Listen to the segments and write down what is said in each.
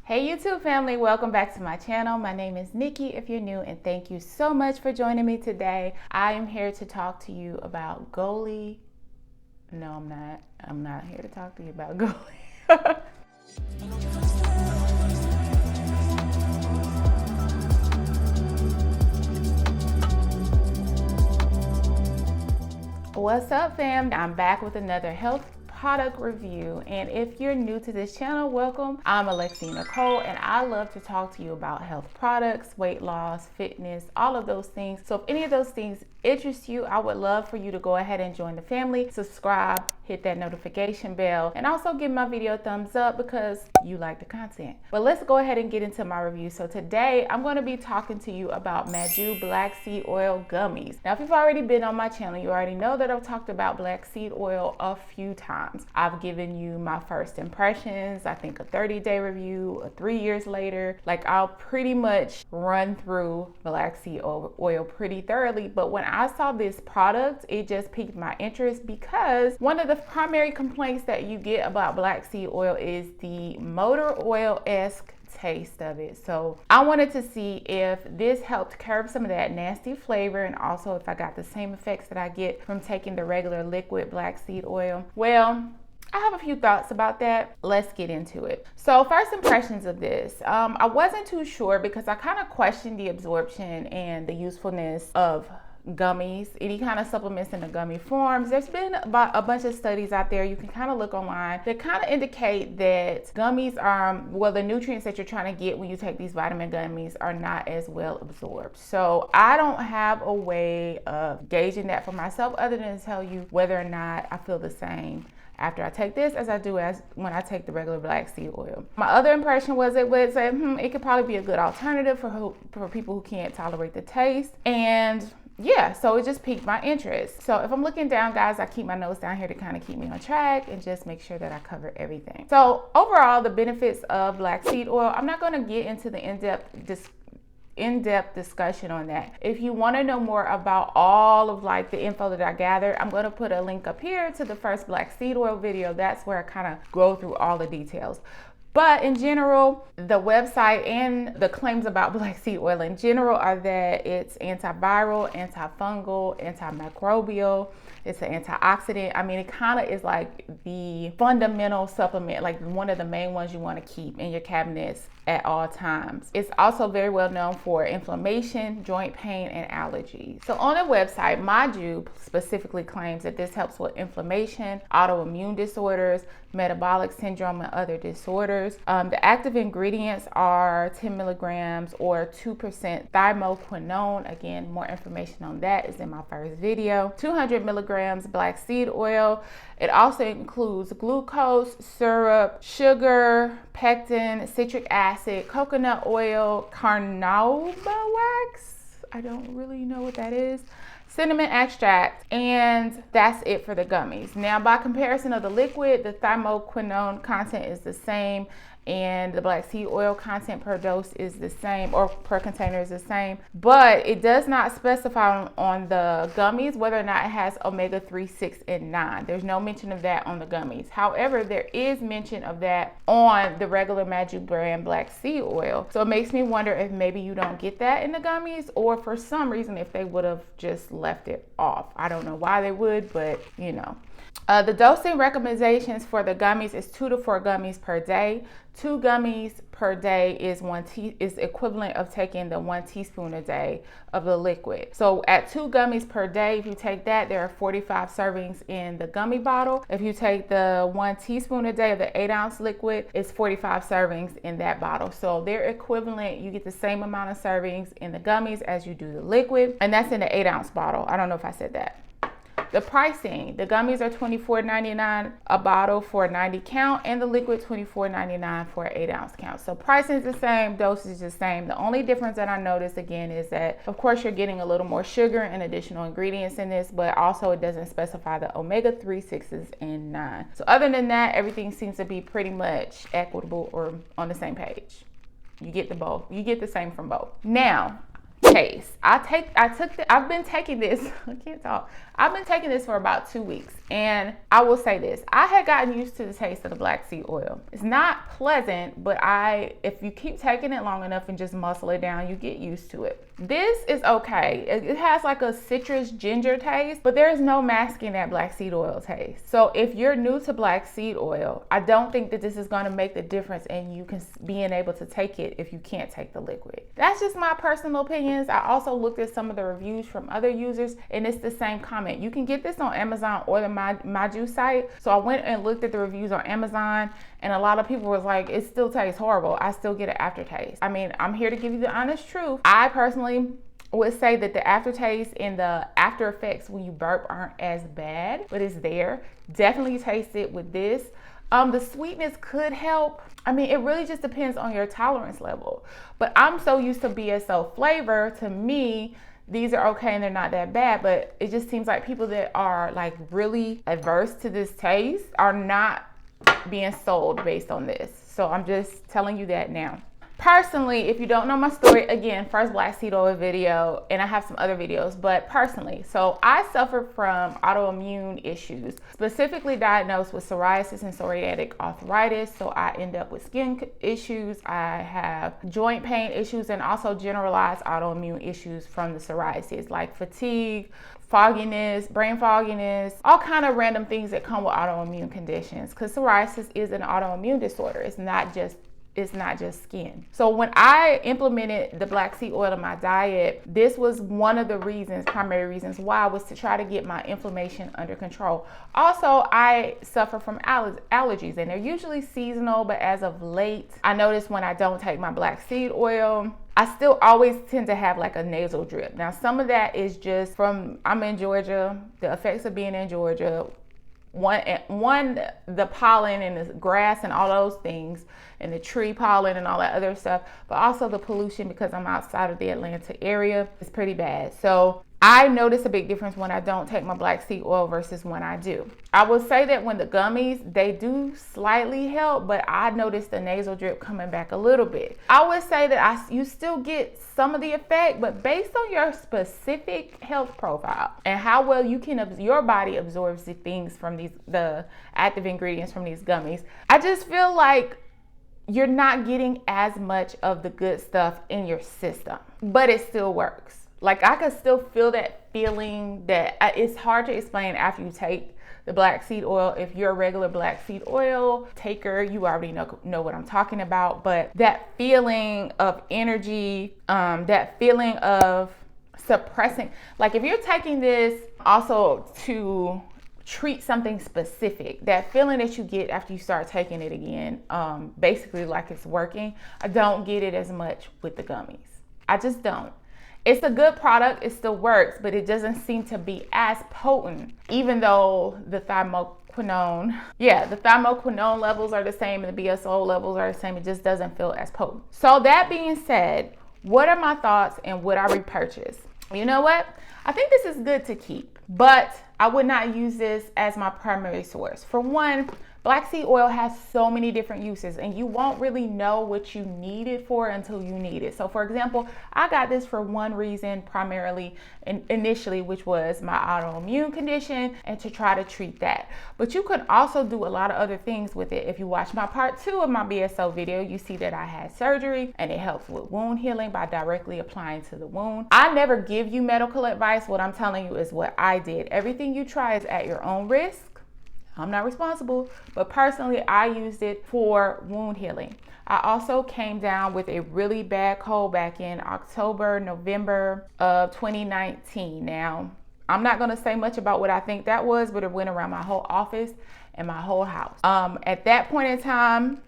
Hey YouTube family, welcome back to my channel. My name is Nicki if you're new, and thank you so much for joining me today. I am here to talk to you about Goli. No, I'm not. I'm not here to talk to you about Goli. What's up fam? I'm back with another health product review, and if you're new to this channel, welcome. I'm Alexia Nicole, and I love to talk to you about health products, weight loss, fitness, all of those things. So if any of those things interest you, I would love for you to go ahead and join the family, subscribe, hit that notification bell, and also give my video a thumbs up because you like the content. But let's go ahead and get into my review. So today I'm going to be talking to you about Maju Blackseed Oil Gummies. Now if you've already been on my channel, you already know that I've talked about blackseed oil a few times. I've given you my first impressions, I think a 30-day review, a 3 years later. Like, I'll pretty much run through blackseed oil pretty thoroughly. But when I saw this product, it just piqued my interest because one of the primary complaints that you get about blackseed oil is the motor oil-esque taste of it. So I wanted to see if this helped curb some of that nasty flavor, and also if I got the same effects that I get from taking the regular liquid blackseed oil. Well, I have a few thoughts about that. Let's get into it. So first impressions of this. I wasn't too sure because I kind of questioned the absorption and the usefulness of gummies, any kind of supplements in the gummy forms. There's been about a bunch of studies out there, you can kind of look online, that kind of indicate that gummies are, well, the nutrients that you're trying to get when you take these vitamin gummies are not as well absorbed. So I don't have a way of gauging that for myself other than to tell you whether or not I feel the same after I take this as I do as when I take the regular blackseed oil. My other impression was it would say, it could probably be a good alternative for people who can't tolerate the taste. And yeah, so it just piqued my interest. So if I'm looking down, guys, I keep my notes down here to kind of keep me on track and just make sure that I cover everything. So overall, the benefits of blackseed oil, I'm not going to get into the in-depth discussion on that. If you want to know more about all of like the info that I gathered, I'm going to put a link up here to the first blackseed oil video. That's where I kind of go through all the details. But in general, the website and the claims about blackseed oil in general are that it's antiviral, antifungal, antimicrobial, it's an antioxidant. I mean, it kind of is like the fundamental supplement, like one of the main ones you want to keep in your cabinets at all times. It's also very well known for inflammation, joint pain, and allergies. So on the website, Maju specifically claims that this helps with inflammation, autoimmune disorders, metabolic syndrome, and other disorders. The active ingredients are 10 milligrams or 2% Thymoquinone. Again, more information on that is in my first video. 200 milligrams blackseed oil. It also includes glucose, syrup, sugar, pectin, citric acid, coconut oil, carnauba wax. I don't really know what that is. Cinnamon extract, and that's it for the gummies. Now, by comparison of the liquid, the Thymoquinone content is the same, and the blackseed oil content per dose is the same, or per container is the same, but it does not specify on the gummies whether or not it has omega-3, 6, and 9. There's no mention of that on the gummies. However, there is mention of that on the regular Maju brand blackseed oil. So it makes me wonder if maybe you don't get that in the gummies, or for some reason if they would have just left it off. I don't know why they would, but you know. The dosing recommendations for the gummies is 2 to 4 gummies per day. 2 gummies per day is equivalent of taking the 1 teaspoon a day of the liquid. So at 2 gummies per day, if you take that, there are 45 servings in the gummy bottle. If you take the 1 teaspoon a day of the 8-ounce liquid, it's 45 servings in that bottle. So they're equivalent. You get the same amount of servings in the gummies as you do the liquid, and that's in the 8-ounce bottle. I don't know if I said that. The pricing, the gummies are $24.99 a bottle for a 90 count, and the liquid $24.99 for an 8-ounce count. So pricing is the same, dosage is the same. The only difference that I noticed again is that, of course, you're getting a little more sugar and additional ingredients in this, but also it doesn't specify the omega-3, 6s, and 9. So other than that, everything seems to be pretty much equitable or on the same page. You get the both. You get the same from both. Now, taste. I've been taking this, I can't talk. I've been taking this for about 2 weeks, and I will say this, I had gotten used to the taste of the black seed oil. It's not pleasant, but if you keep taking it long enough and just muscle it down, you get used to it. This is okay. It has like a citrus ginger taste, but there's no masking that black seed oil taste. So if you're new to black seed oil, I don't think that this is going to make the difference in you being able to take it if you can't take the liquid. That's just my personal opinions. I also looked at some of the reviews from other users, and it's the same comment. You can get this on Amazon or the Maju site. So I went and looked at the reviews on Amazon, and a lot of people was like, it still tastes horrible. I still get an aftertaste. I mean, I'm here to give you the honest truth. I personally would say that the aftertaste and the after effects when you burp aren't as bad, but it's there. Definitely taste it with this. The sweetness could help. I mean, it really just depends on your tolerance level. But I'm so used to BSO flavor, to me, these are okay and they're not that bad, but it just seems like people that are like really averse to this taste are not being sold based on this. So I'm just telling you that now. Personally, if you don't know my story, again, first black seed oil video, and I have some other videos, but personally, so I suffer from autoimmune issues, specifically diagnosed with psoriasis and psoriatic arthritis. So I end up with skin issues, I have joint pain issues, and also generalized autoimmune issues from the psoriasis, like fatigue, fogginess, brain fogginess, all kind of random things that come with autoimmune conditions, because psoriasis is an autoimmune disorder. It's not just skin. So when I implemented the black seed oil in my diet, this was one of the primary reasons why, was to try to get my inflammation under control. Also, I suffer from allergies, and they're usually seasonal, but as of late, I notice when I don't take my black seed oil, I still always tend to have like a nasal drip. Now, some of that is just from, I'm in Georgia, the effects of being in Georgia. One, the pollen and the grass and all those things, and the tree pollen and all that other stuff, but also the pollution, because I'm outside of the Atlanta area, is pretty bad. So I notice a big difference when I don't take my black seed oil versus when I do. I will say that when the gummies, they do slightly help, but I noticed the nasal drip coming back a little bit. I would say that you still get some of the effect, but based on your specific health profile and how well your body absorbs the things from the active ingredients from these gummies, I just feel like you're not getting as much of the good stuff in your system, but it still works. Like, I could still feel that feeling that it's hard to explain after you take the black seed oil. If you're a regular black seed oil taker, you already know what I'm talking about. But that feeling of energy, that feeling of suppressing, like if you're taking this also to treat something specific, that feeling that you get after you start taking it again, basically like it's working, I don't get it as much with the gummies. I just don't. It's a good product, it still works, but it doesn't seem to be as potent, even though the Thymoquinone levels are the same and the BSO levels are the same. It just doesn't feel as potent. So that being said, what are my thoughts and would I repurchase? You know what? I think this is good to keep, but I would not use this as my primary source. For one, black seed oil has so many different uses, and you won't really know what you need it for until you need it. So for example, I got this for one reason primarily initially, which was my autoimmune condition and to try to treat that. But you could also do a lot of other things with it. If you watch my part 2 of my BSO video, you see that I had surgery and it helps with wound healing by directly applying to the wound. I never give you medical advice. What I'm telling you is what I did. Everything you try is at your own risk. I'm not responsible, but personally, I used it for wound healing. I also came down with a really bad cold back in October, November of 2019. Now, I'm not gonna say much about what I think that was, but it went around my whole office and my whole house. At that point in time,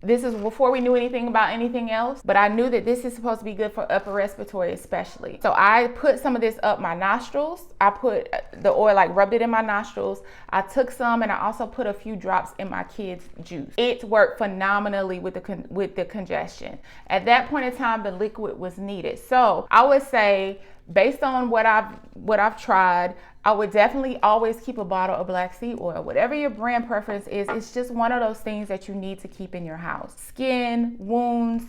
this is before we knew anything about anything else, but I knew that this is supposed to be good for upper respiratory especially. So I put some of this up my nostrils. I put the oil, like rubbed it in my nostrils. I took some and I also put a few drops in my kids' juice. It worked phenomenally with the congestion. At that point in time, the liquid was needed. So I would say, based on what I've tried, I would definitely always keep a bottle of black seed oil. Whatever your brand preference is, it's just one of those things that you need to keep in your house. Skin, wounds,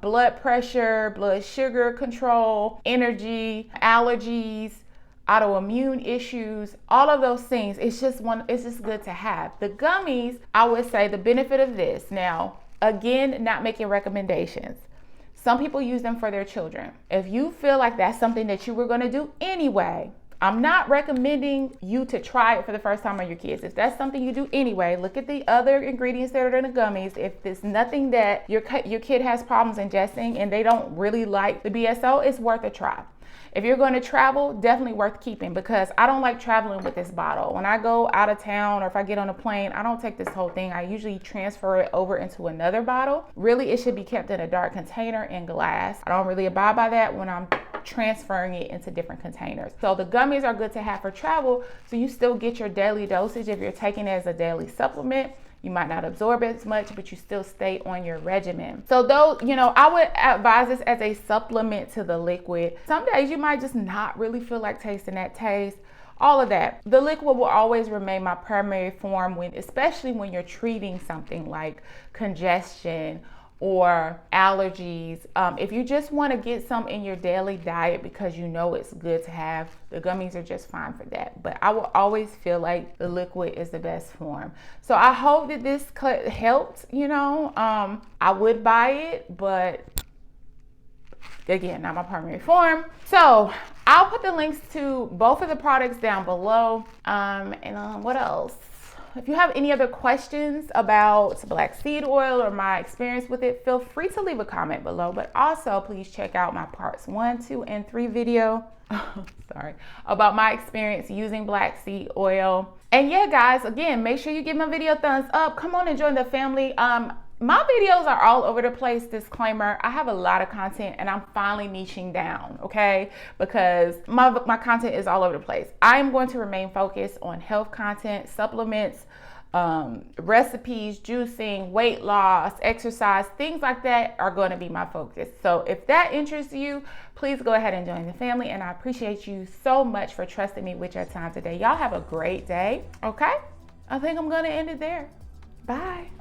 blood pressure, blood sugar control, energy, allergies, autoimmune issues, all of those things. It's just good to have. The gummies, I would say the benefit of this, now, again, not making recommendations. Some people use them for their children. If you feel like that's something that you were gonna do anyway, I'm not recommending you to try it for the first time on your kids. If that's something you do anyway, look at the other ingredients that are in the gummies. If there's nothing that your kid has problems ingesting and they don't really like the BSO, it's worth a try. If you're going to travel, definitely worth keeping, because I don't like traveling with this bottle. When I go out of town or if I get on a plane, I don't take this whole thing. I usually transfer it over into another bottle. Really, it should be kept in a dark container in glass. I don't really abide by that when I'm transferring it into different containers. So the gummies are good to have for travel, so you still get your daily dosage. If you're taking it as a daily supplement, you might not absorb as much, but you still stay on your regimen. So though, I would advise this as a supplement to the liquid. Some days you might just not really feel like tasting that taste. All of that. The liquid will always remain my primary form, especially when you're treating something like congestion or allergies. If you just want to get some in your daily diet because you know it's good to have, the gummies are just fine for that. But I will always feel like the liquid is the best form. So I hope that this helped. I would buy it, but again, not my primary form. So I'll put the links to both of the products down below. What else? If you have any other questions about blackseed oil or my experience with it, feel free to leave a comment below. But also, please check out my parts 1, 2, and 3 video. About my experience using blackseed oil. And yeah, guys, again, make sure you give my video a thumbs up. Come on and join the family. My videos are all over the place. Disclaimer, I have a lot of content and I'm finally niching down, okay? Because my content is all over the place. I am going to remain focused on health content, supplements, recipes, juicing, weight loss, exercise, things like that are going to be my focus. So if that interests you, please go ahead and join the family. And I appreciate you so much for trusting me with your time today. Y'all have a great day, okay? I think I'm going to end it there. Bye.